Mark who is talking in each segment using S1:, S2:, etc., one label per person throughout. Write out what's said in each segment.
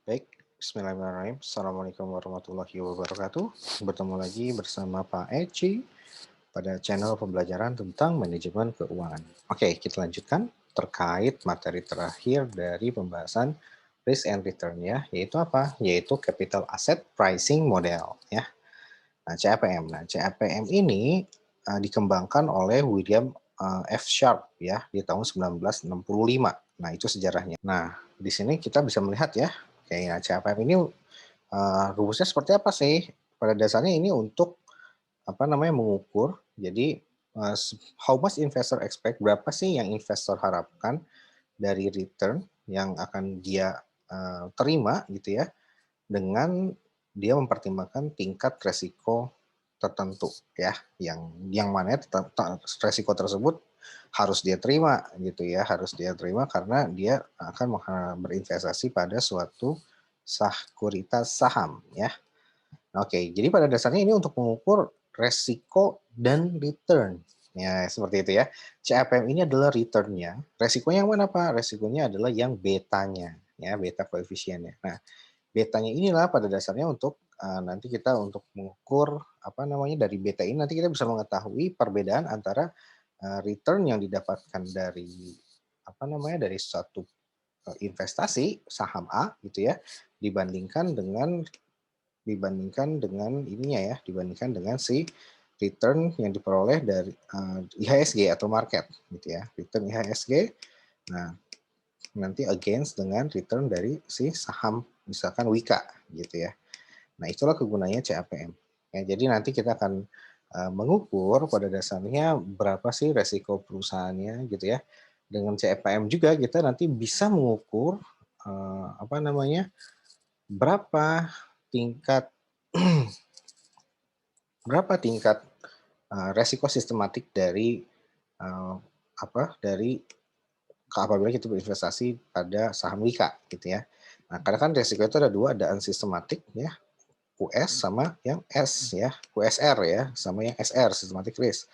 S1: Baik, bismillahirrahmanirrahim. Assalamualaikum warahmatullahi wabarakatuh. Bertemu lagi bersama Pak Eci pada channel pembelajaran tentang manajemen keuangan. Oke, kita lanjutkan terkait materi terakhir dari pembahasan risk and return ya, yaitu apa? Yaitu capital asset pricing model ya. Nah, CAPM. Nah, CAPM ini dikembangkan oleh William F. Sharp ya di tahun 1965. Nah, itu sejarahnya. Nah, di sini kita bisa melihat ya, kayak CAPM ini rumusnya seperti apa sih? Pada dasarnya ini untuk apa namanya mengukur. Jadi how much investor expect, berapa sih yang investor harapkan dari return yang akan dia terima gitu ya, dengan dia mempertimbangkan tingkat resiko tertentu ya, yang mana resiko tersebut harus dia terima gitu ya, harus dia terima karena dia akan berinvestasi pada suatu sekuritas saham ya. Oke, jadi pada dasarnya ini untuk mengukur resiko dan return. Ya, seperti itu ya. CAPM ini adalah return-nya. Resikonya yang mana, Pak? Resikonya adalah yang betanya, ya, beta koefisiennya. Nah, betanya inilah pada dasarnya untuk nanti kita untuk mengukur apa namanya dari beta ini nanti kita bisa mengetahui perbedaan antara return yang didapatkan dari apa namanya dari suatu investasi saham A gitu ya dibandingkan dengan ininya ya, dibandingkan dengan si return yang diperoleh dari IHSG atau market gitu ya, return IHSG. Nah, nanti against dengan return dari si saham misalkan Wika gitu ya. Nah, itulah kegunaannya CAPM. Ya, jadi nanti kita akan mengukur pada dasarnya berapa sih resiko perusahaannya gitu ya. Dengan CAPM juga kita nanti bisa mengukur apa namanya berapa tingkat berapa tingkat resiko sistematik dari dari apabila kita berinvestasi pada saham Wika gitu ya. Nah, karena kan resiko itu ada dua, ada unsystematic ya, QS sama yang S ya, QSR ya, sama yang SR, systematic risk.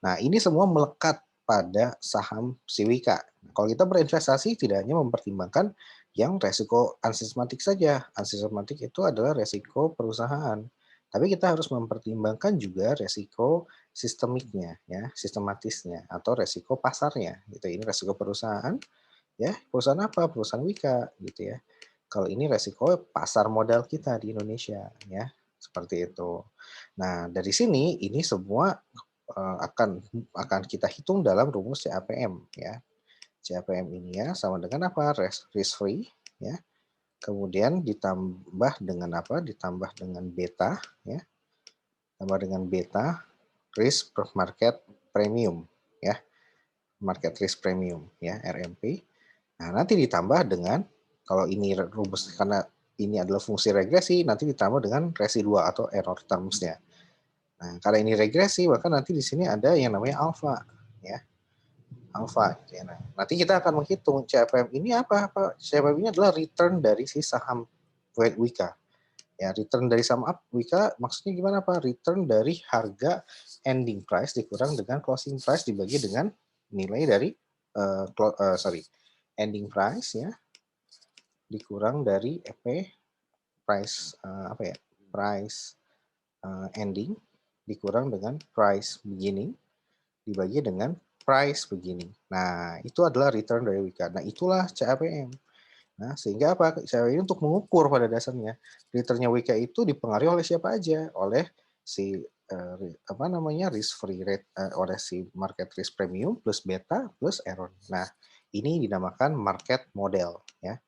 S1: Nah, ini semua melekat pada saham si Wika. Kalau kita berinvestasi tidak hanya mempertimbangkan yang resiko unsystematic saja. Unsystematic itu adalah resiko perusahaan. Tapi kita harus mempertimbangkan juga resiko sistemiknya ya, sistematisnya atau resiko pasarnya gitu. Ini resiko perusahaan ya, perusahaan apa? Perusahaan Wika gitu ya. Kalau ini resiko pasar modal kita di Indonesia ya, seperti itu. Nah, dari sini ini semua akan kita hitung dalam rumus CAPM ya. CAPM ini ya sama dengan apa? Risk free ya. Kemudian ditambah dengan apa? Ditambah dengan beta ya. Tambah dengan beta risk per market premium ya. Market risk premium ya, RMP. Nah, nanti ditambah dengan kalau ini rumus karena ini adalah fungsi regresi, nanti ditambah dengan residual atau error terms-nya. Nah, karena ini regresi, maka nanti di sini ada yang namanya alfa, ya, alfa. Gitu ya. Nah, nanti kita akan menghitung CAPM ini apa? CAPM ini adalah return dari si saham Wika. Ya, return dari saham Wika maksudnya gimana Pak? Return dari harga ending price dikurang dengan closing price dibagi dengan nilai dari ending price ya dikurang dari price apa ya price ending dikurang dengan price beginning dibagi dengan price beginning. Nah, itu adalah return dari Wika. Nah, itulah CAPM. Nah, sehingga apa? CAPM ini untuk mengukur pada dasarnya returnnya Wika itu dipengaruhi oleh siapa aja? Oleh si apa namanya risk free rate oleh si market risk premium plus beta plus error. Nah, ini dinamakan market model ya.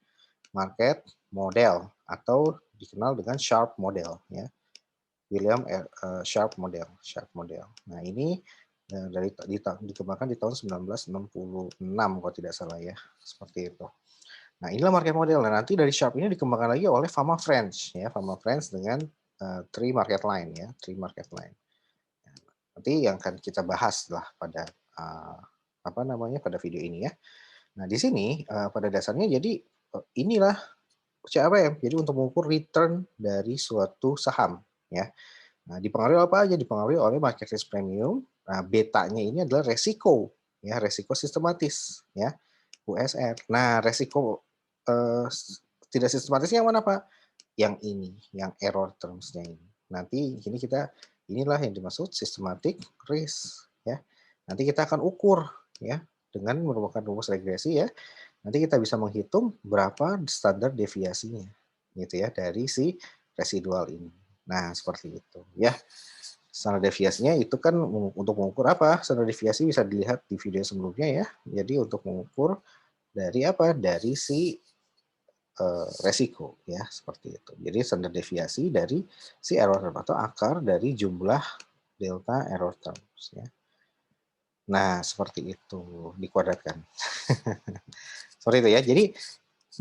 S1: Market model atau dikenal dengan Sharp model ya. William Sharp model, Sharp model. Nah, ini dikembangkan di tahun 1966 kalau tidak salah ya, seperti itu. Nah, inilah market model. Nah, nanti dari Sharp ini dikembangkan lagi oleh Fama Friends ya, Fama Friends dengan three market line ya, three market line. Nanti yang akan kita bahas lah pada apa namanya pada video ini ya. Nah, di sini pada dasarnya jadi inilah CAPM. Jadi untuk mengukur return dari suatu saham ya. Nah, dipengaruhi apa aja? Dipengaruhi oleh market risk premium. Nah, betanya ini adalah resiko ya, resiko sistematis ya, USR. Nah, resiko tidak sistematis yang mana, Pak? Yang ini, yang error terms-nya ini. Nanti inilah yang dimaksud systematic risk ya. Nanti kita akan ukur ya dengan merupakan rumus regresi ya. Nanti kita bisa menghitung berapa standar deviasinya gitu ya dari si residual ini. Nah, seperti itu ya. Standar deviasinya itu kan untuk mengukur apa? Standar deviasi bisa dilihat di video sebelumnya ya. Jadi untuk mengukur dari apa? Dari si resiko ya seperti itu. Jadi standar deviasi dari si error term atau akar dari jumlah delta error terms ya. Nah, seperti itu dikuadratkan. Seperti itu ya. Jadi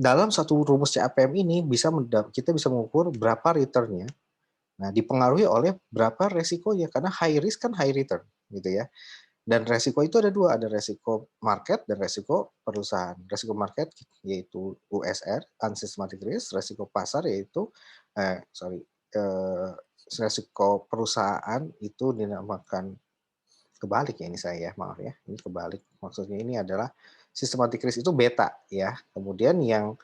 S1: dalam satu rumus CAPM ini kita bisa mengukur berapa returnnya. Nah, dipengaruhi oleh berapa resikonya karena high risk kan high return gitu ya. Dan resiko itu ada dua, ada resiko market dan resiko perusahaan. Resiko market yaitu USR, unsystematic risk, resiko pasar yaitu resiko perusahaan itu dinamakan kebalik ya ini saya ya, maaf ya. Ini kebalik. Maksudnya ini adalah systematic risk itu beta ya. Kemudian yang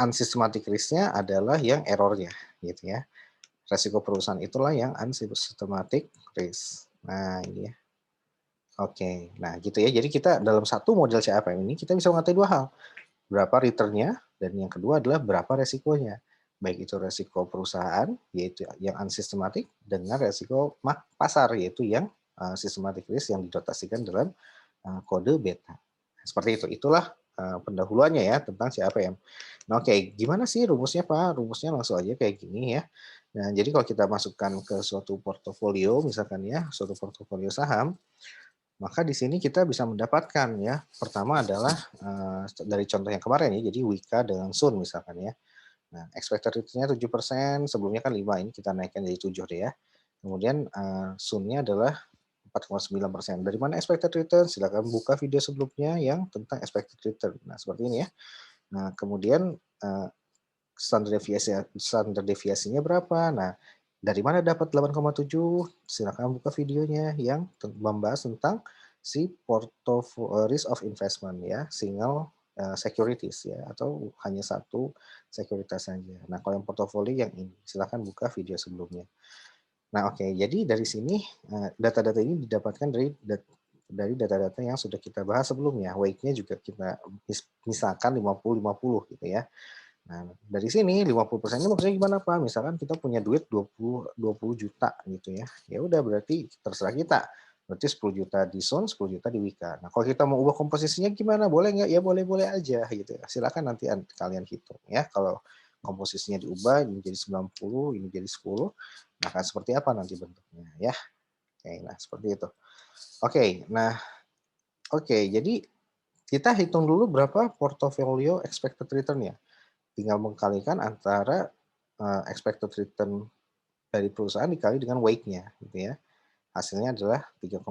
S1: unsystematic risk-nya adalah yang error-nya gitu ya. Resiko perusahaan itulah yang unsystematic risk. Nah, ini ya. Oke, nah gitu ya. Jadi kita dalam satu model CAPM ini kita bisa mengetahui dua hal. Berapa return-nya dan yang kedua adalah berapa resikonya. Baik itu resiko perusahaan yaitu yang unsystematic dengan resiko pasar yaitu yang systematic risk yang didotasikan dalam kode beta. Seperti itu. Itulah pendahuluannya ya tentang CAPM. Nah, oke, gimana sih rumusnya, Pak? Rumusnya langsung aja kayak gini ya. Nah, jadi kalau kita masukkan ke suatu portofolio misalkan ya, suatu portofolio saham, maka di sini kita bisa mendapatkan ya, pertama adalah dari contoh yang kemarin ya, jadi Wika dengan Sun misalkan ya. Nah, expected return-nya 7%, sebelumnya kan 5, ini kita naikkan jadi 7 deh ya. Kemudian Sun-nya adalah 4,9%. Dari mana expected return? Silakan buka video sebelumnya yang tentang expected return. Nah, seperti ini ya. Nah, kemudian standar deviasinya berapa? Nah, dari mana dapat 8,7? Silakan buka videonya yang membahas tentang si portfolio risk of investment ya, single securities ya, atau hanya satu sekuritas saja. Nah, kalau yang portofolio yang ini, silakan buka video sebelumnya. Nah, oke, jadi dari sini data-data ini didapatkan dari data-data yang sudah kita bahas sebelumnya. Weight-nya juga kita misalkan 50-50 gitu ya. Nah, dari sini 50% ini maksudnya gimana, Pak? Misalkan kita punya duit 20 juta gitu ya. Ya udah berarti terserah kita. Berarti 10 juta di Sun, 10 juta di Wika. Nah, kalau kita mau ubah komposisinya gimana? Boleh nggak? Ya boleh-boleh aja gitu ya. Silakan nanti kalian hitung ya. Kalau komposisinya diubah ini jadi 90, ini jadi 10. Nah, akan seperti apa nanti bentuknya ya. Oke, nah seperti itu. Oke, jadi kita hitung dulu berapa portofolio expected return-nya. Tinggal mengkalikan antara expected return dari perusahaan dikali dengan weight-nya gitu ya. Hasilnya adalah 3,5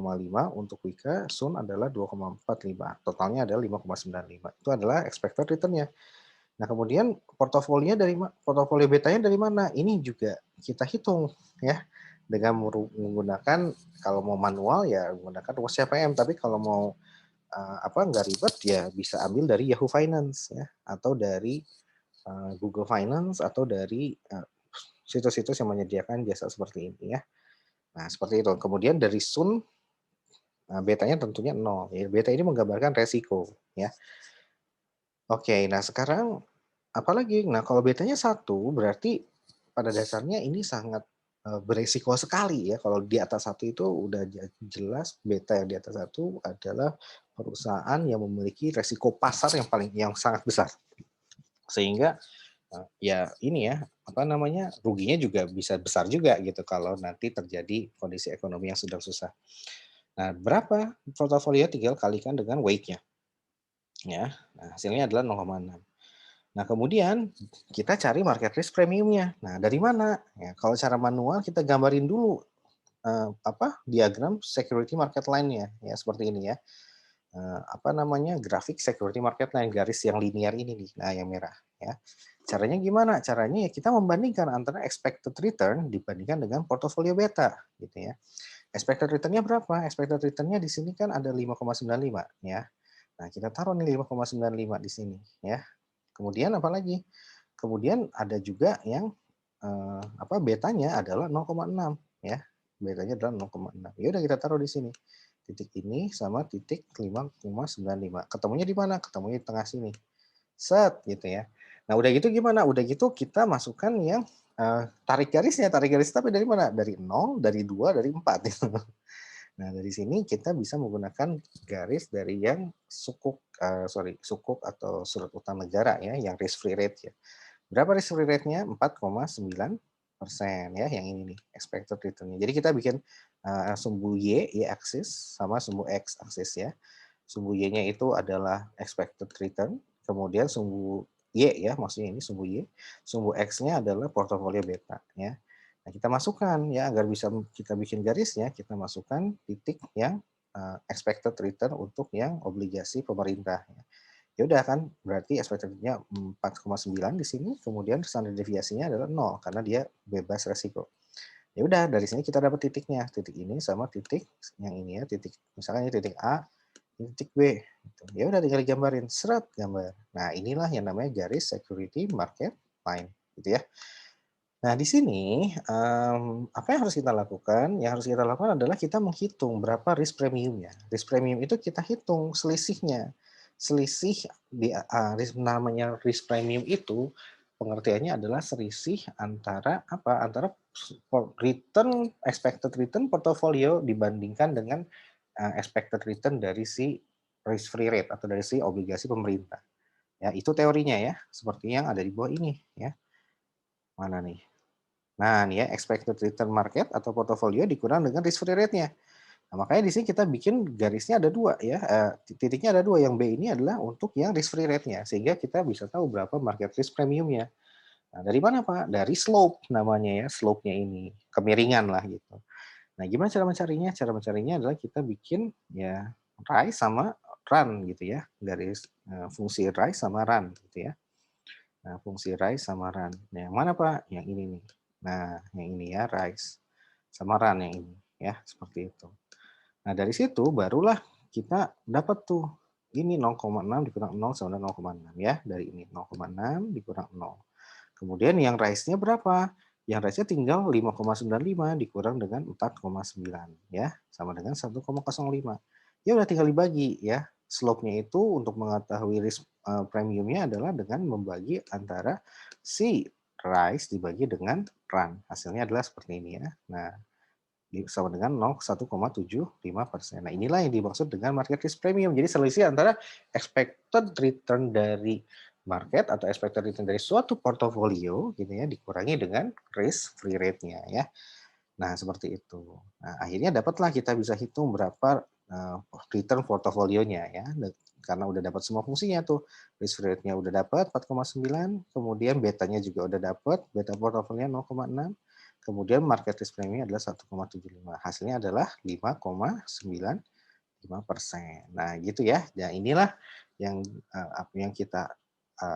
S1: untuk Wika, Sun adalah 2,45. Totalnya adalah 5,95. Itu adalah expected return-nya. Nah, kemudian portofolio betanya dari mana? Ini juga kita hitung ya dengan menggunakan kalau mau manual ya menggunakan rumus CPM, tapi kalau mau nggak ribet ya bisa ambil dari Yahoo Finance ya atau dari Google Finance atau dari situs-situs yang menyediakan jasa seperti ini ya. Nah, seperti itu. Kemudian dari Sun, betanya tentunya 0. Ya, beta ini menggambarkan resiko ya. Oke, nah sekarang apalagi? Nah, kalau betanya 1 berarti pada dasarnya ini sangat beresiko sekali ya. Kalau di atas 1 itu udah jelas beta yang di atas 1 adalah perusahaan yang memiliki resiko pasar yang sangat besar. Sehingga ya ini ya, ruginya juga bisa besar juga gitu kalau nanti terjadi kondisi ekonomi yang sedang susah. Nah, berapa portofolio tinggal kalikan dengan weight-nya. Ya. Nah, hasilnya adalah 0,6. Nah, kemudian kita cari market risk premiumnya. Nah, dari mana? Ya, kalau cara manual kita gambarin dulu diagram security market line-nya ya seperti ini ya. Grafik security market line, garis yang linear ini nih, nah yang merah ya. Caranya gimana? Caranya ya kita membandingkan antara expected return dibandingkan dengan portofolio beta gitu ya. Expected return-nya berapa? Expected return-nya di sini kan ada 5,95 ya. Nah, kita taruh nih 5,95 di sini ya. Kemudian apalagi? Kemudian ada juga yang, betanya adalah 0,6 ya, betanya adalah 0,6. Ya udah kita taruh di sini. Titik ini sama titik 5,95. Ketemunya di mana? Ketemunya di tengah sini. Set, gitu ya. Nah, udah gitu gimana? Udah gitu kita masukkan yang, tarik garis tapi dari mana? Dari 0, dari 2, dari 4 gitu. Nah, dari sini kita bisa menggunakan garis dari yang sukuk atau surat utang negara ya, yang risk free rate ya. Berapa risk free rate-nya? 4,9% ya, yang ini nih, expected return-nya. Jadi kita bikin, sumbu Y axis sama sumbu X axis ya. Sumbu Y-nya itu adalah expected return, kemudian sumbu Y ya, maksudnya ini sumbu Y, sumbu X-nya adalah portofolio beta ya. Nah, kita masukkan ya agar bisa kita bikin garisnya, kita masukkan titik yang expected return untuk yang obligasi pemerintah ya. Ya udah kan berarti expected-nya 4,9 di sini, kemudian standar deviasinya adalah 0 karena dia bebas resiko. Ya udah dari sini kita dapat titiknya, titik ini sama titik yang ini ya, titik misalkan ini titik A, ini titik B gitu. Ya udah tinggal digambarin, seret gambar. Nah, inilah yang namanya garis security market line gitu ya. Nah, di sini, apa yang harus kita lakukan? Yang harus kita lakukan adalah kita menghitung berapa risk premiumnya. Risk premium itu kita hitung selisihnya. Selisih namanya risk premium itu pengertiannya adalah selisih antara apa? Antara expected return portofolio dibandingkan dengan expected return dari si risk free rate atau dari si obligasi pemerintah. Ya, itu teorinya ya, seperti yang ada di bawah ini ya. Mana nih? Nah, nih ya, expected return market atau portofolio dikurang dengan risk free rate-nya. Nah, makanya di sini kita bikin garisnya ada dua ya, titiknya ada dua. Yang B ini adalah untuk yang risk free rate-nya, sehingga kita bisa tahu berapa market risk premiumnya. Nah, dari mana Pak? Dari slope namanya ya, slope-nya ini, kemiringan lah gitu. Nah, gimana cara mencarinya? Cara mencarinya adalah kita bikin ya rise sama run gitu ya, garis fungsi rise sama run gitu ya. Nah, fungsi rise sama run. Nah, yang mana Pak? Yang ini nih. Nah, yang ini ya, rise sama run yang ini ya, seperti itu. Nah, dari situ barulah kita dapat tuh ini 0,6 dikurang 0 sama dengan 0,6 ya, dari ini 0,6 dikurang 0. Kemudian yang rise-nya berapa? Yang rise-nya tinggal 5,95 dikurang dengan 4,9 ya, sama dengan 1,05. Ya udah tinggal dibagi ya. Slope-nya itu untuk mengetahui risk premiumnya adalah dengan membagi antara si rise dibagi dengan run. Hasilnya adalah seperti ini ya. Nah, sama dengan 1,75%. Nah, inilah yang dimaksud dengan market risk premium. Jadi selisih antara expected return dari market atau expected return dari suatu portofolio gitu ya dikurangi dengan risk free rate-nya ya. Nah, seperti itu. Nah, akhirnya dapatlah kita bisa hitung berapa return portofolionya ya. Karena udah dapat semua fungsinya tuh. Risk rate-nya udah dapat 4,9, kemudian betanya juga udah dapat, beta portofolionya 0,6, kemudian market risk premium adalah 1,75. Hasilnya adalah 5,95%. Nah, gitu ya. Nah, inilah yang yang kita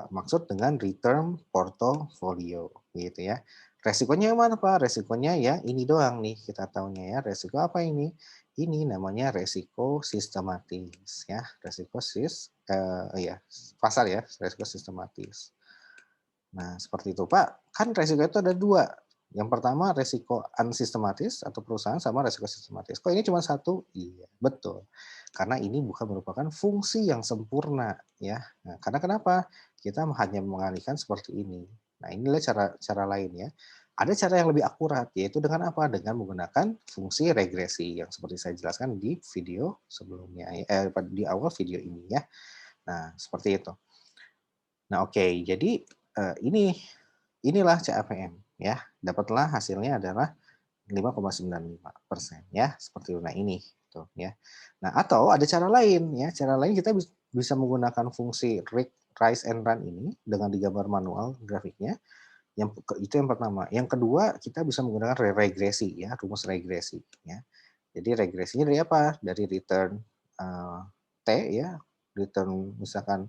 S1: maksud dengan return portfolio gitu ya. Resikonya mana Pak? Resikonya ya ini doang nih kita tahunya ya. Resiko apa ini? Ini namanya resiko sistematis ya. Ya, pasar ya, resiko sistematis. Nah, seperti itu Pak. Kan resiko itu ada dua. Yang pertama resiko unsistematis atau perusahaan sama resiko sistematis. Kok ini cuma satu? Iya, betul. Karena ini bukan merupakan fungsi yang sempurna ya. Nah, karena kenapa? Kita hanya mengalihkan seperti ini. Nah, inilah cara cara lain ya. Ada cara yang lebih akurat, yaitu dengan apa? Dengan menggunakan fungsi regresi yang seperti saya jelaskan di video sebelumnya, di awal video ini ya. Nah, seperti itu. Nah, oke, jadi inilah CAPM ya. Dapatlah hasilnya adalah 5,95% ya, seperti itu. Nah, ini tuh ya. Nah, atau ada cara lain ya. Cara lain kita bisa menggunakan fungsi rise and run ini dengan digambar manual grafiknya. Itu yang pertama. Yang kedua, kita bisa menggunakan regresi ya, rumus regresi ya. Jadi regresinya dari apa? Dari return T ya, return misalkan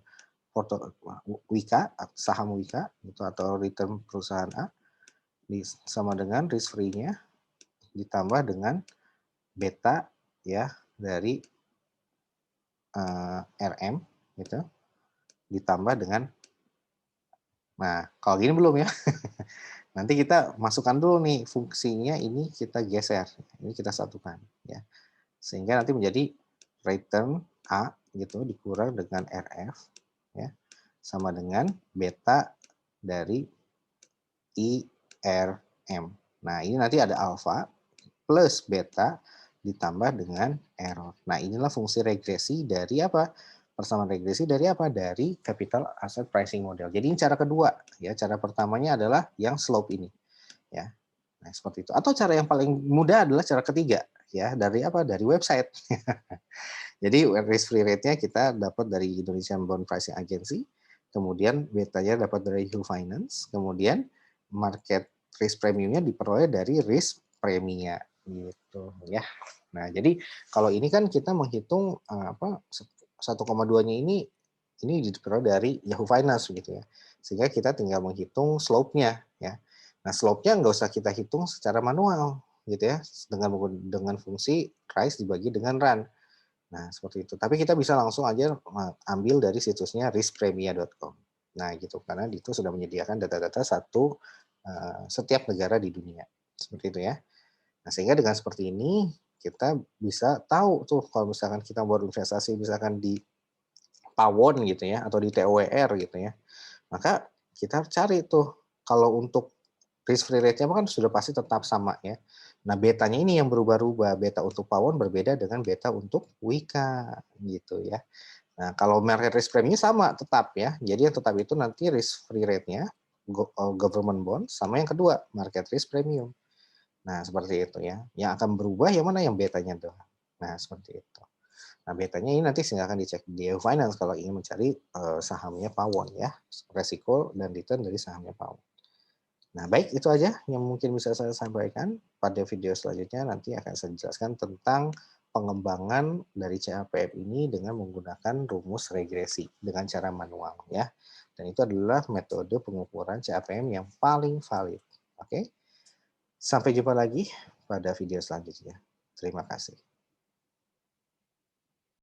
S1: Wika, saham Wika gitu, atau return perusahaan A sama dengan risk free-nya ditambah dengan beta ya dari RM gitu ditambah dengan Nah, kalau gini belum ya. Nanti kita masukkan dulu nih fungsinya ini kita geser, ini kita satukan ya. Sehingga nanti menjadi return A gitu dikurang dengan RF ya sama dengan beta dari IRM. Nah, ini nanti ada alfa plus beta ditambah dengan error. Nah, inilah fungsi regresi dari apa? Persamaan regresi dari apa? Dari capital asset pricing model. Jadi ini cara kedua ya. Cara pertamanya adalah yang slope ini ya. Nah, seperti itu. Atau cara yang paling mudah adalah cara ketiga ya, dari apa? Dari website. Jadi risk free rate-nya kita dapat dari Indonesian Bond Pricing Agency, kemudian betanya dapat dari Yahoo Finance, kemudian market risk premiumnya diperoleh dari risk premia gitu ya. Nah, jadi kalau ini kan kita menghitung apa 1,2-nya ini diperoleh dari Yahoo Finance gitu ya. Sehingga kita tinggal menghitung slope-nya ya. Nah, slope-nya nggak usah kita hitung secara manual gitu ya, dengan fungsi price dibagi dengan run. Nah, seperti itu. Tapi kita bisa langsung aja ambil dari situsnya riskpremia.com. Nah, gitu. Karena itu sudah menyediakan data-data setiap negara di dunia. Seperti itu ya. Nah, sehingga dengan seperti ini kita bisa tahu tuh kalau misalkan kita baru investasi misalkan di Pawon gitu ya atau di TOWR gitu ya. Maka kita cari tuh kalau untuk risk free rate-nya kan sudah pasti tetap sama ya. Nah, betanya ini yang berubah-ubah. Beta untuk Pawon berbeda dengan beta untuk Wika gitu ya. Nah, kalau market risk premium sama tetap ya. Jadi yang tetap itu nanti risk free rate-nya government bond sama yang kedua market risk premium. Nah, seperti itu ya. Yang akan berubah yang mana yang betanya tuh. Nah, seperti itu. Nah, betanya ini nanti silakan dicek di Yahoo Finance kalau ingin mencari sahamnya Pawon ya. Resiko dan return dari sahamnya Pawon. Nah, baik itu aja yang mungkin bisa saya sampaikan. Pada video selanjutnya nanti akan saya jelaskan tentang pengembangan dari CAPM ini dengan menggunakan rumus regresi dengan cara manual ya. Dan itu adalah metode pengukuran CAPM yang paling valid. Oke. Sampai jumpa lagi pada video selanjutnya. Terima kasih.